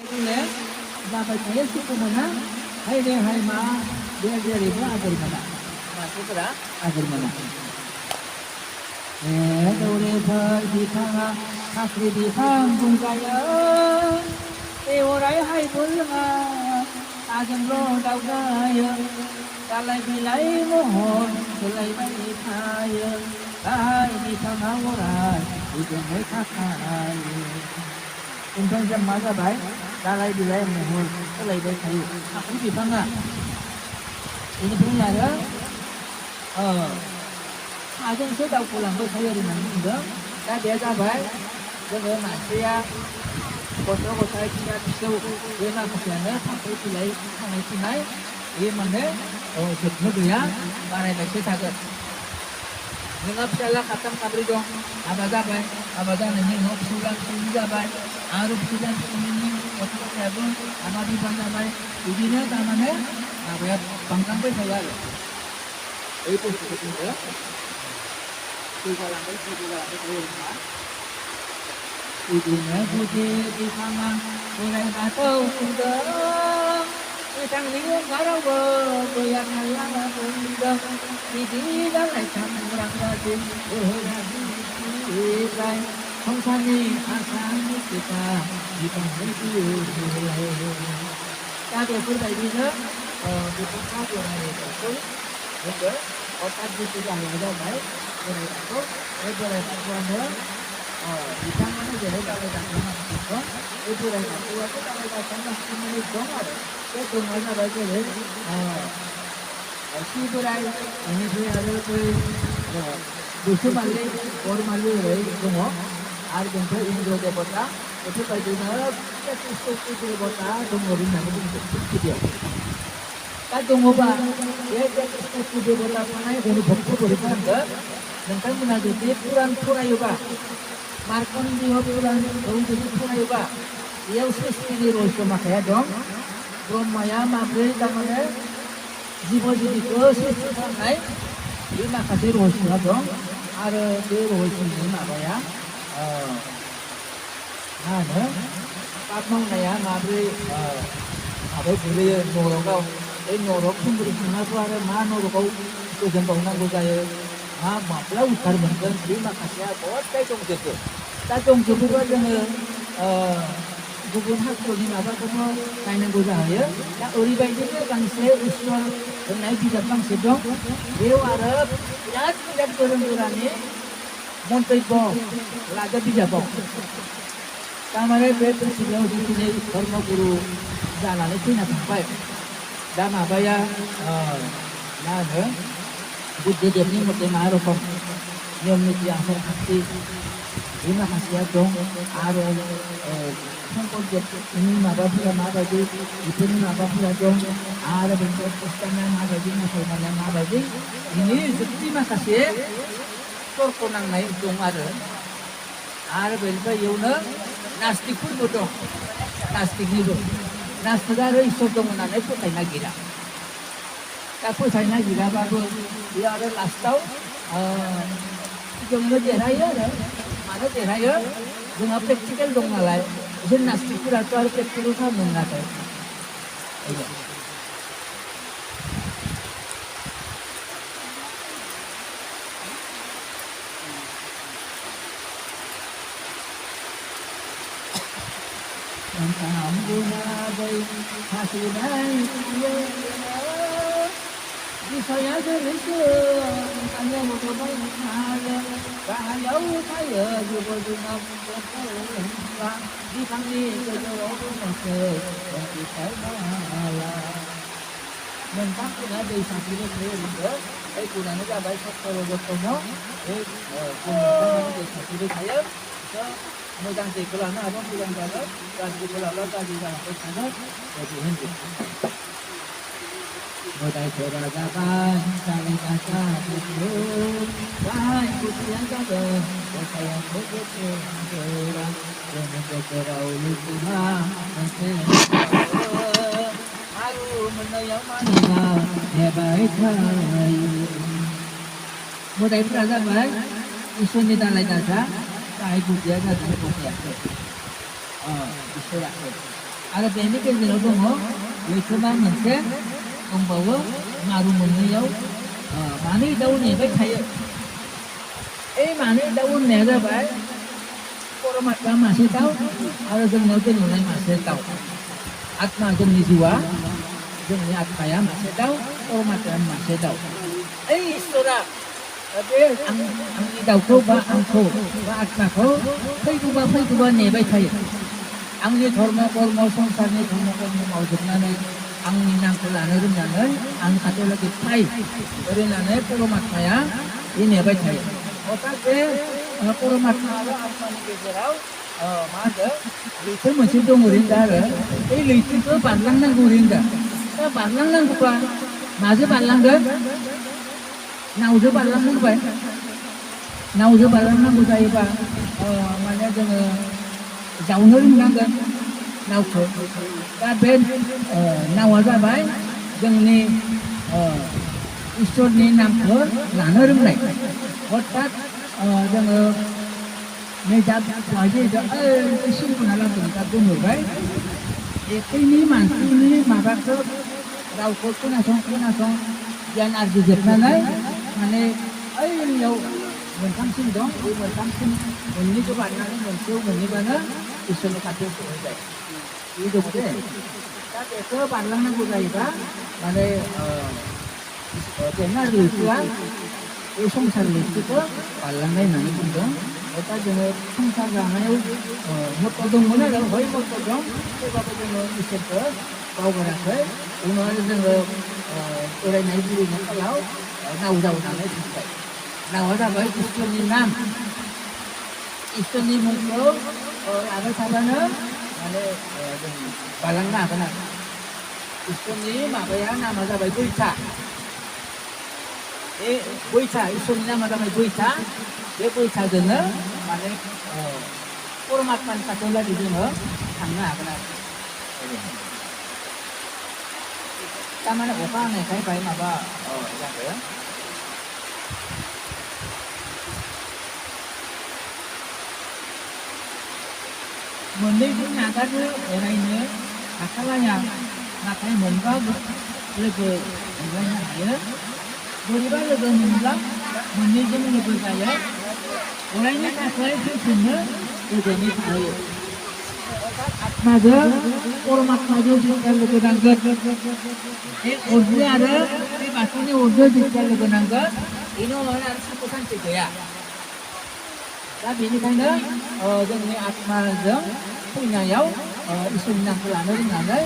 Ini dapat saya suku mana? Hai deh hai ma, dia ribu agar mana? Masuk ke agar mana? Dore phơi thì thang hắc thì thang cùng cái orai hai bul agan lo đau gai ta lại bị lấy mồ hôi ta lại bị thay hai đi thang orai đi đến nơi khác hai Insan jam masa baik, dalai dilai mohon, dalai baik kayu. Aku di mana? Ini punya ya. Aja saya tahu pulang ke saya di mana juga. Saya biasa baik, dengan manusia. Kotor saya tidak bisa. Dia nak kesiannya, tapi dilai sampai sini. Dia mana? Sebelum dia, mana yang saya takut. Ngap sala khatam kabri dong abada nahi ngap sulan sunja bai arub sulan sunni otto sabun amadi banda bai idina tamane abaya pangkang pe sagal ei po seperti itu tiga lantai rumah idina putih di sana mulai batau sudah Sang liung garau goyang halang undang di dalam campuran rajin berhati không san đi asan kita di penghulu mulai ta được phương thầy đi nữa di tempat yang ada itu betul otak di sudah ada baik boleh takut boleh takut di tangan aja deh kalau tak pernah takut itu dah takut aku kalau tak pernah menit dong ada itu mana baca deh ऐसी बुराई ini dia ada कोई दूसरे माले और माले है दोनों आर jumper इन दो देवता itu kajian itu देवता दोनों दिन nanti itu dia kan tunggu ba ya itu देवता mana yang भक्त berikan ke dan menajati Quran Purayuga Markon dia Quran untuk Purayuga dia usus ini roh makanya dong Brahmaya mabril tamane jiwa jadi kesusahan naik lima kasih rohnya dong ada di rohnya apa ya ada kapang naya mabril apa boleh norokau norok pun bersama tu ada mana norokau itu jempol nanggu saya mabril utar bangkan lima kasih apa kayak cong jepu tak cong jepu aja गुबुन हारिनि माबाखौबो नायनांगौ जाहैयो दा ओरैबायदिनो गांसे ईश्वर होननाय बिजाब गांसे दं बेयाव आरो बिराद बिराद गोरों गोरानि मन्तब्य लागा बिजाबाव थारमाने बे पृथ्वीयाव जिखिनि धर्मगुरु जानानै फैना थांबाय दा माबाया मा होनो बुद्धदेबनि मथे मा रखम नियम निति आसार खान्थि बे माखासेया दं आरो संकट ini माबाफोरा माबायदि बेफोरनि माबाफोरा दं आरो बेनिफ्राय खृष्टाना माबायदि मुसलमाना माबायदि बिनि जोबथि माखासे तर्क नांनाय दं आरो बेनिफ्राय इयावनो नास्तिकफोरबो दं नास्तिकनिबो नास्तिकआ आरो इसोर दं होननानै फोथायनो नागिरा दा फोथायनो नागिराबाबो बेयो आरो लास्टआव जोंनो देरहायो आरो मानो देरहायो जोंहा प्रेक्टिकेल दं नालाय बिसोर नास्तिकफोराथ' आरो प्रेक्टिकेल खालामनो मोनाखै Tentang gunabai hasilai di saya jeriskan tanya motobai saya bahayau saya juga dengan berpulang di kami kejauhan masih yang kita malah mentang kita dari sakitnya saya kurang ada baik kalau bertemu kurang dari sakitnya saya मोजां दैखौ लानो हाबा मोजां जागोन गाज्रिखौ लाब्ला गाज्रि जालांबाय थागोन बायदि होनदों मोदायफोरा जाबाय जालाय गासा गुफुर गाहाय गुफुरा जागोन गसायाखौ गोरा जोंनि गेजेराव लुबैना मोनसे आरु मोननायाव मानिना नेबाय थायो मोदायफोरा जाबाय इसोरनि दालाय दासा गाहाय गुदिया जादों गसायाखौ इसोराखौ आरो बेनि गेजेराव दङ लैथोमा मोनसे दंबावो मारु मोननैयाव मानै दाउ नेबाय थायो ओइ मानै दाउ होननाया जाबाय परमात्मा मासे दाउ आरो जोंनाव दोननाय मासे दाउ आत्मा जोंनि जिउआ जोंनि आत्माया मासे दाउ परमात्माया मासे दाउ ओइ इसोरा बे आंनि दाउखौ बा आंखौ बा आत्माखौ फैगौबा नेबाय थायो आंनि धर्म कर्म संसारनि धर्म कर्म मावजोबनानै आंनि नामखौ लानो रोंनानै आं खाथियावलागै फाय ओरैनानै परमात्माया बे नेबाय थायो अर्थात बे परमात्मा आरो आत्मानि गेजेराव मा होनो लैथो मोनसे दङ ओरैनो आरो बे लैथोखौ बारलांनांगौ ओरैनो दा बारलांनांगौबा माजों बारलांगोन नावजों बारलांनांबाय नावजों बारलांनांगौ जायोबा माने जोङो जावनो रोंनांगोन नावखौ दा बे नावा जाबाय जोंनि इसोरनि नामखौ लानो रोंनाय अर्थात जोङो नै दा दहाय सिलुना लाबोदों दा बुंहरबाय एखैनि मानसिनि माबाखौ रावखौ खोनासं गियान आरजिजोबनानै माने ओइयाव मोनथामसिम दं बे मोनथामसिम मोननैखौ बारनानै मोनसेयाव मोनहैबानो इसोरनि खाथियाव सहैबाय बे दं दे दा बेखौ बारलांनांगौ जायोबा माने बेनो आरो लैथोआ बे संसार लैथोखौ बारलांनाय होननानै बुंदों दा जोङो संसार जानायाव मत' दंमोन आरो हय मत' दं थेवबाबो जोङो इसोरखौ बावगाराखै उनाव आरो जोङो फरायनाय बुरैनाय कालाव नाव जावनानै थांबाय नावा जाबाय इसोरनि नाम इसोरनि मुंखौ लाबाय थाबानो माने जों बारलांनो हागोन आरो इसोरनि माबाया नामा जाबाय बैथा बे बैथा इसोरनि नामा जाबाय बैथा बे बैथाजोंनो माने परमात्मानि खाथियाव लागै जोङो थांनो हागोन आरो तारमाने अखा हानायखाय बाय माबा जादों मोननैबो नागारनो अरायनो हाखालाया नाथाय मोनबा लोगो मोनलायनो हायो बोरैबा लोगो मोनब्ला मोननैजों लोगो जायो अरायनि थाखाय फैफिननो गोजोनै थायो आत्माजों परमात्माजों जेब्ला लोगो नांगोन बे अरजों आरो बे बाथौनि अरजों जेब्ला लोगो नांगोन बेनि उनाव आरो सुख सान्ति गैया दा बेनिखायनो जोंनि आत्माजों फैनायाव इसोरनि नामखौ लानो रोंनानै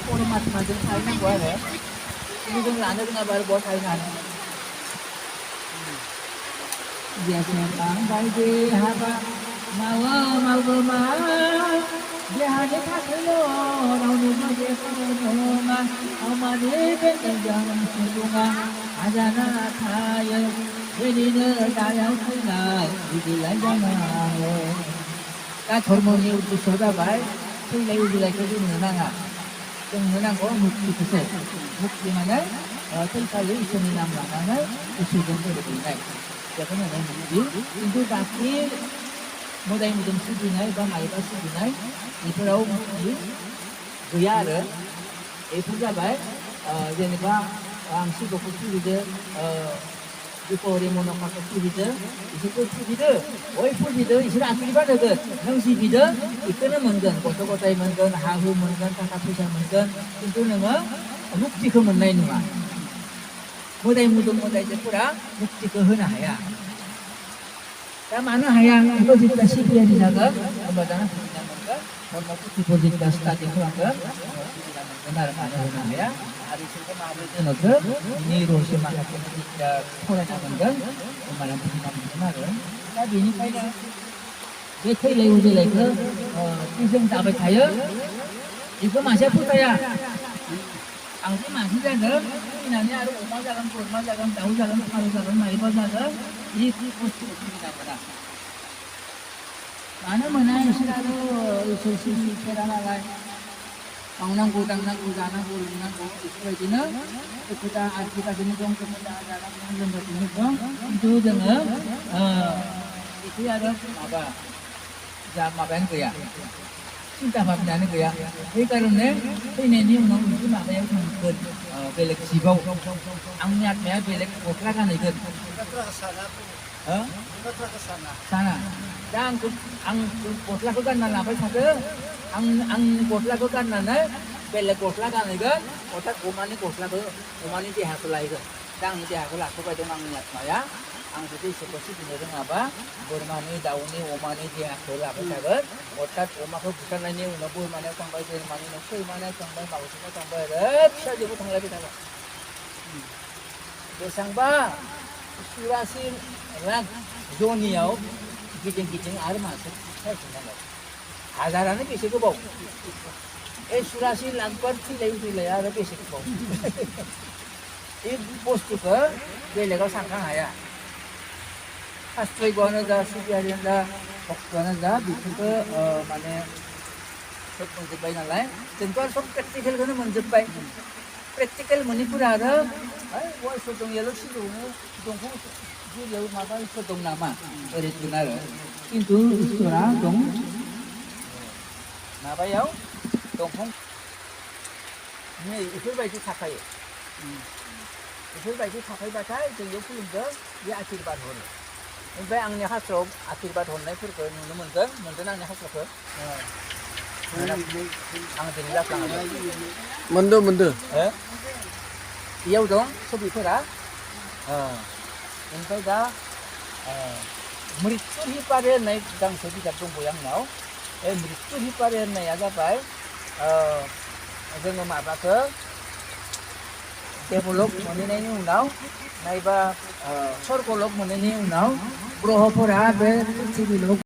परमात्माजों थाहैनांगौ आरो खिन्थु जों लानो रोङाबा आरो बहा थाहैनो हानो जेसेबां बायदि हाबा मावगोमा देहानि थाखायल' रावनिबो जेबो नङा खामानि बेजों सुबुङा आजाना थायो बेनिनो दायाव थैनाय बिदिलाय जानाङो दा धर्मनि उद्देश्यआ जाबाय थैलाय उजिलायखौ जोंनो नाङा जोंनो नांगौ मुक्तिखौसो मुक्ति माने थैखालि इसोरनि नाम लानानै इसोरजों गोरोबहैनाय बेखौनो होनाय मुक्ति खिन्थु बाखि मोदाय मोदोम सिबिनाय बा माइबा सिबिनाय बेफोराव मुक्ति गैया आरो बेफोर जाबाय जेनेबा आं शिबखौ सिबिदो बिपहरि मन'काखौ सिबिदो इसोरखौ सिबिदो बय फुजिदो इसोर आशीर्बाद होगोन नों सिबिदो बेखौनो मोनगोन गथ' गथाय मोनगोन हा हु मोनगोन थाखा फैसा मोनगोन खिन्थु नोङो मुक्तिखौ मोननाय नङा मोदाय मुदुम मोदायजोफोरा मुक्तिखौ होनो हाया दा मानो हाया बेखौ जेब्ला सिबियारि जागोन होमबा दाना सुबिदा मोनगोन धर्म पुथिफोर जेब्ला स्टाडि खालामगोन सुबिदा मोनगोन आरो मानो होनो हाया आरो इसोरखौ माबोरै दोनोखो बिनि रहस्य माखासे जेब्ला फरायना मोनगोन होमबाना बुजिना मोनगोन आरो दा बेनिखायनो बे थैलाय उजिलायखौ जों जाबाय थायो बेखौ मानसिया फोथाया आंसो मानसि जागोन फैनानै आरो अमा जागोन बोरमा जागोन दाउ जागोन फारौ जागोन माइबा जागोन बे बुस्थुखौ सुबिदा मोना मानो मोना इसोर आरो इसोर सिबिफेरा नालाय मावनांगौ दांनांगौ जानांगौ लोंनांगौ बेफोरबायदिनो दुखु दा आरजिगासिनो दं दुखु दा जागासिनो लोंगासिनो दं खिन्थु जोङो बिदि आरो माबायानो गैया सिन्था भाबनायानो गैया बे कारणे फैनायनि उनाव मोनसे माबायाव थांगोन बेलेग जिबाव आंनि आत्माया बेलेग गस्ला गानहैगोन हो साना दा आं गस्लाखौ गानना लाबाय थादो आं गस्लाखौ गाननानै बेलेग गस्ला गानहैगोन अर्थात अमानि देहाखौ लायगोन दा आंनि देहाखौ लाथ'बाय दं आंनि आत्माया आं जुदि इसोरखौ सिबिनो रोङाबा बोरमानि दाउनि अमानि देहाखौ लाबाय थागोन अर्थात अमाखौ बुथारनायनि उनाव बोरमानियाव थांबाय बोरमानि उनाव सैमानियाव थांबाय मावजिनाव थांबाय आरो फिसाजोबो थांलायबाय थागोन बेसेबांबा 84 लाख जनियाव गिदिं आरो मासे सायख'नांगौ हाजारानो बेसे गोबाव 84 लाख बार फैलाय आरो बेसे गोबाव बे बुस्थुखौ बेलेगाव सानखां हाया शास्त्रज्ञआनो जा सिबियारियानो जा भक्तआनो जा बेफोरखौ माने सब मोनजोब्बाय नालाय जोंथ' आरो सब प्रेक्टिकेलखौनो मोनजोब्बाय प्रेक्टिकेल मोनैफोरा आरो इसोर दं याल' सिजौनो दंफां गुदियाव माबा इसोर दं नामा ओरै बुंगोन आरो खिन्थु इसोरा दं माबायाव दंफां नै बेफोरबायदि थाखायो बेफोरबायदि थाखायबाथाय जों बेयाव खुलुमदों बे आशीर्बाद हरो ओमफ्राय आंनि हास्राव आशीर्बाद हरनायफोरखौ नुनो मोनदों आंनि हास्राखौ आं दिनै जाफ्लाङाखै मोनदो बेयाव दं छबिफोरा ओमफ्राय दा मृत्यु हिपारे होननाय गांसे बिजाब दंबावो आंनाव बे मृत्यु हिपारे होननाया जाबाय जोङो माबाखौ डेभेलप मोनहैनायनि उनाव नायबा स्वर्गलोक मोनहैनायनि उनाव ग्रहफोरा बे पृथ्वीलोक